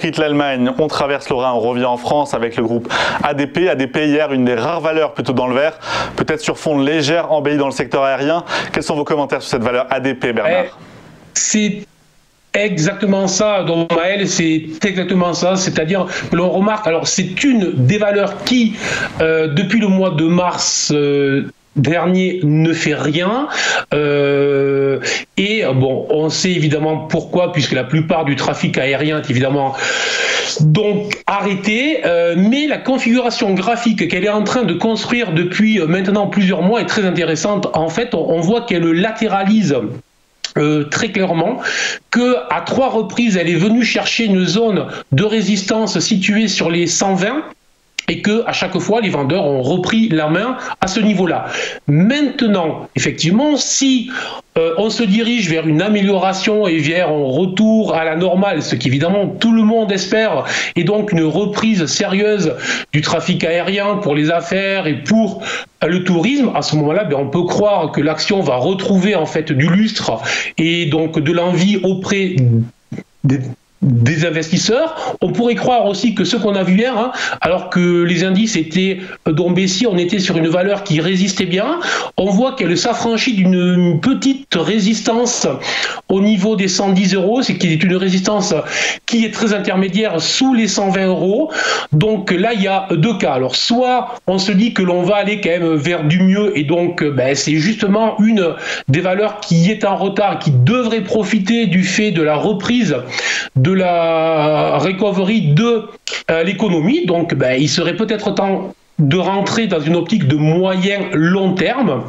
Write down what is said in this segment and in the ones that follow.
quitte l'Allemagne, on traverse le Rhin, on revient en France avec le groupe ADP. ADP hier, une des rares valeurs plutôt dans le vert, peut-être sur fond légère, embellie dans le secteur aérien. Quels sont vos commentaires sur cette valeur ADP, Bernard? C'est exactement ça, donc Maël, c'est exactement ça, c'est-à-dire que l'on remarque, alors c'est une des valeurs qui, depuis le mois de mars dernier, ne fait rien, et bon, on sait évidemment pourquoi, puisque la plupart du trafic aérien est évidemment donc arrêté, mais la configuration graphique qu'elle est en train de construire depuis maintenant plusieurs mois est très intéressante. En fait, on voit qu'elle latéralise très clairement, qu'à 3 reprises, elle est venue chercher une zone de résistance située sur les 120 et qu'à chaque fois, les vendeurs ont repris la main à ce niveau-là. Maintenant, effectivement, si on se dirige vers une amélioration et vers un retour à la normale, ce qu'évidemment tout le monde espère, et donc une reprise sérieuse du trafic aérien pour les affaires et pour le tourisme, à ce moment-là, on peut croire que l'action va retrouver en fait du lustre et donc de l'envie auprès des investisseurs. On pourrait croire aussi que ce qu'on a vu hier, alors que les indices étaient donc baissiers, on était sur une valeur qui résistait bien. On voit qu'elle s'affranchit d'une petite résistance au niveau des 110 €, c'est qu'il est une résistance qui est très intermédiaire sous les 120 €. Donc là, il y a deux cas. Alors soit on se dit que l'on va aller quand même vers du mieux et donc c'est justement une des valeurs qui est en retard, qui devrait profiter du fait de la reprise de la recovery de l'économie. Donc il serait peut-être temps de rentrer dans une optique de moyen long terme,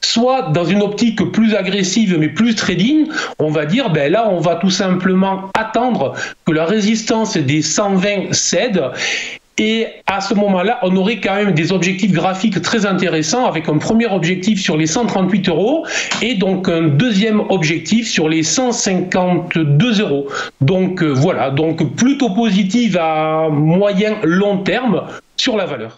soit dans une optique plus agressive mais plus trading. On va dire là on va tout simplement attendre que la résistance des 120 cède. Et à ce moment-là, on aurait quand même des objectifs graphiques très intéressants, avec un premier objectif sur les 138 € et donc un deuxième objectif sur les 152 €. Donc voilà, donc plutôt positive à moyen long terme sur la valeur.